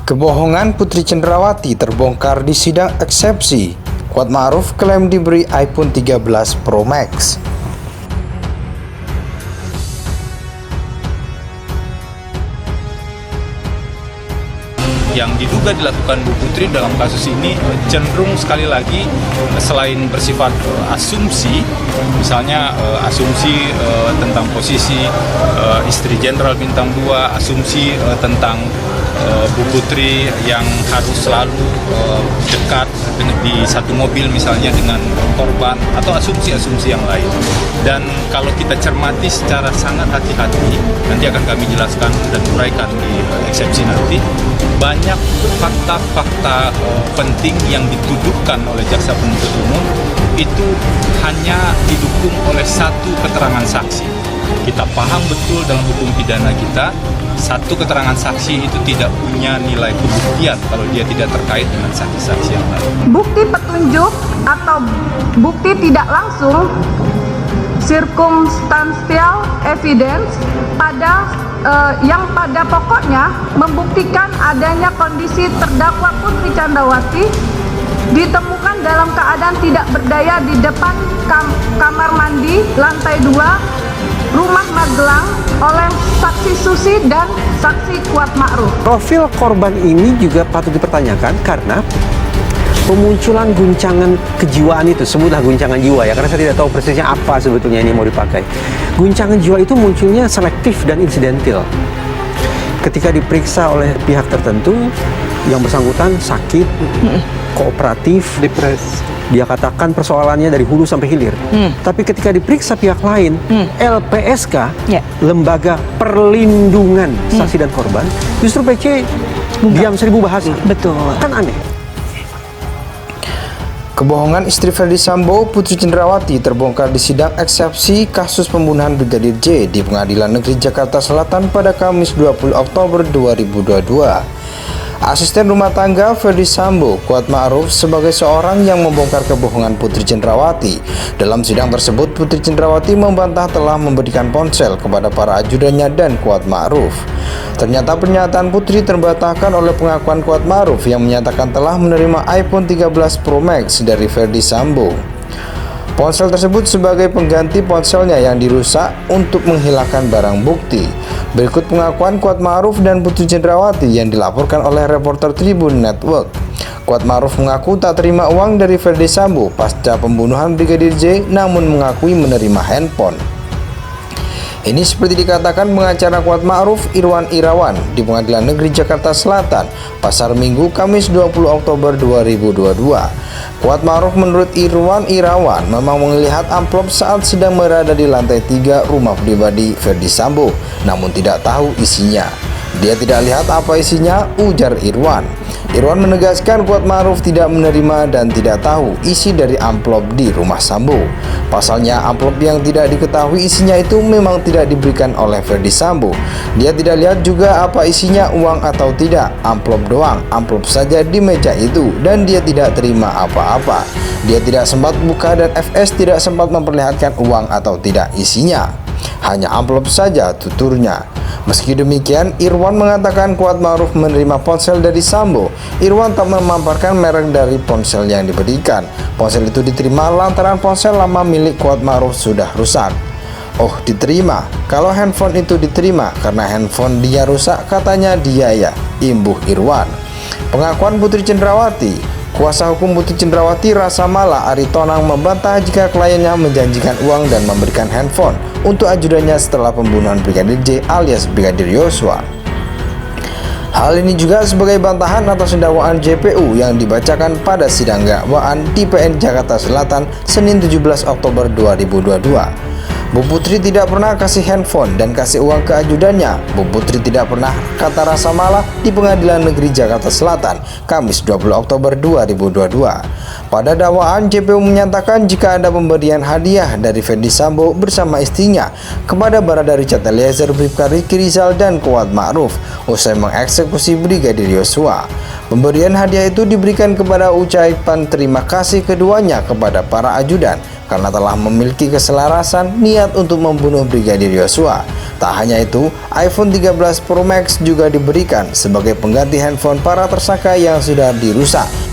Kebohongan Putri Cenderawati terbongkar di sidang eksepsi. Kuat Ma'ruf klaim diberi iPhone 13 Pro Max. Yang diduga dilakukan Bu Putri dalam kasus ini cenderung sekali lagi selain bersifat asumsi, misalnya asumsi tentang posisi istri Jenderal Bintang 2, asumsi tentang Bu Putri yang harus selalu dekat di satu mobil misalnya dengan korban, atau asumsi-asumsi yang lain. Dan kalau kita cermati secara sangat hati-hati, nanti akan kami jelaskan dan uraikan di eksepsi nanti, banyak fakta-fakta penting yang dituduhkan oleh jaksa penuntut umum itu hanya didukung oleh satu keterangan saksi. Kita paham betul dalam hukum pidana kita, satu keterangan saksi itu tidak punya nilai pembuktian kalau dia tidak terkait dengan saksi-saksi yang lain. Bukti petunjuk atau bukti tidak langsung, circumstantial evidence, yang pada pokoknya membuktikan adanya kondisi terdakwa Putri Cenderawati ditemukan dalam keadaan tidak berdaya di depan kamar mandi lantai 2 Rumah Magelang oleh saksi Susi dan saksi Kuat Ma'ruf. Profil korban ini juga patut dipertanyakan karena pemunculan guncangan kejiwaan itu, sebutlah guncangan jiwa ya, karena saya tidak tahu persisnya apa sebetulnya ini mau dipakai. Guncangan jiwa itu munculnya selektif dan insidental. Ketika diperiksa oleh pihak tertentu, yang bersangkutan sakit, kooperatif, depresi. Dia katakan persoalannya dari hulu sampai hilir. Tapi ketika diperiksa pihak lain, LPSK, Lembaga Perlindungan Saksi dan Korban, justru PC diam 1000 bahasa. Betul. Kan aneh. Kebohongan istri Ferdy Sambo, Putri Cenderawati terbongkar di sidang eksepsi kasus pembunuhan Brigadir J di Pengadilan Negeri Jakarta Selatan pada Kamis 20 Oktober 2022. Asisten rumah tangga Ferdy Sambo, Kuat Ma'ruf, sebagai seorang yang membongkar kebohongan Putri Cenderawati. Dalam sidang tersebut, Putri Cenderawati membantah telah memberikan ponsel kepada para ajudannya dan Kuat Ma'ruf. Ternyata pernyataan Putri terbantahkan oleh pengakuan Kuat Ma'ruf yang menyatakan telah menerima iPhone 13 Pro Max dari Ferdy Sambo. Ponsel tersebut sebagai pengganti ponselnya yang dirusak untuk menghilangkan barang bukti. Berikut pengakuan Kuat Ma'ruf dan Putri Cenderawati yang dilaporkan oleh reporter Tribun Network. Kuat Ma'ruf mengaku tak terima uang dari Ferdy Sambo pasca pembunuhan Brigadir J, namun mengakui menerima handphone. Ini seperti dikatakan pengacara Kuat Ma'ruf, Irwan Irawan, di Pengadilan Negeri Jakarta Selatan, Pasar Minggu, Kamis 20 Oktober 2022. Kuat Ma'ruf menurut Irwan Irawan memang melihat amplop saat sedang berada di lantai 3 rumah pribadi Ferdy Sambo, namun tidak tahu isinya. Dia tidak lihat apa isinya, ujar Irwan. Irwan menegaskan Kuat Ma'ruf tidak menerima dan tidak tahu isi dari amplop di rumah Sambo. Pasalnya amplop yang tidak diketahui isinya itu memang tidak diberikan oleh Ferdy Sambo. Dia tidak lihat juga apa isinya, uang atau tidak. Amplop doang, amplop saja di meja itu, dan dia tidak terima apa-apa. Dia tidak sempat buka dan FS tidak sempat memperlihatkan uang atau tidak isinya. Hanya amplop saja, tuturnya. Meski demikian, Irwan mengatakan Kuat Ma'ruf menerima ponsel dari Sambo. Irwan tak memaparkan merek dari ponsel yang diberikan. Ponsel itu diterima lantaran ponsel lama milik Kuat Ma'ruf sudah rusak. Oh, diterima. Kalau handphone itu diterima karena handphone dia rusak, katanya dia ya, imbuh Irwan. Pengakuan Putri Cenderawati. Kuasa hukum Putri Cenderawati Rasa Mala Ari Tonang membantah jika kliennya menjanjikan uang dan memberikan handphone untuk ajudannya setelah pembunuhan Brigadir J alias Brigadir Yosua. Hal ini juga sebagai bantahan atas dakwaan JPU yang dibacakan pada sidang dakwaan di PN Jakarta Selatan Senin 17 Oktober 2022. Bu Putri tidak pernah kasih handphone dan kasih uang ke ajudannya. Bu Putri tidak pernah, kata Rasa Mala di Pengadilan Negeri Jakarta Selatan, Kamis 20 Oktober 2022. Pada dakwaan, JPU menyatakan jika ada pemberian hadiah dari Ferdy Sambo bersama istrinya kepada Barada Richard Eliezer, Bribka Ricky Rizal, dan Kuat Ma'ruf usai mengeksekusi Brigadir Yosua. Pemberian hadiah itu diberikan kepada ucapan terima kasih keduanya kepada para ajudan karena telah memiliki keselarasan niat untuk membunuh Brigadir Yosua. Tak hanya itu, iPhone 13 Pro Max juga diberikan sebagai pengganti handphone para tersangka yang sudah dirusak.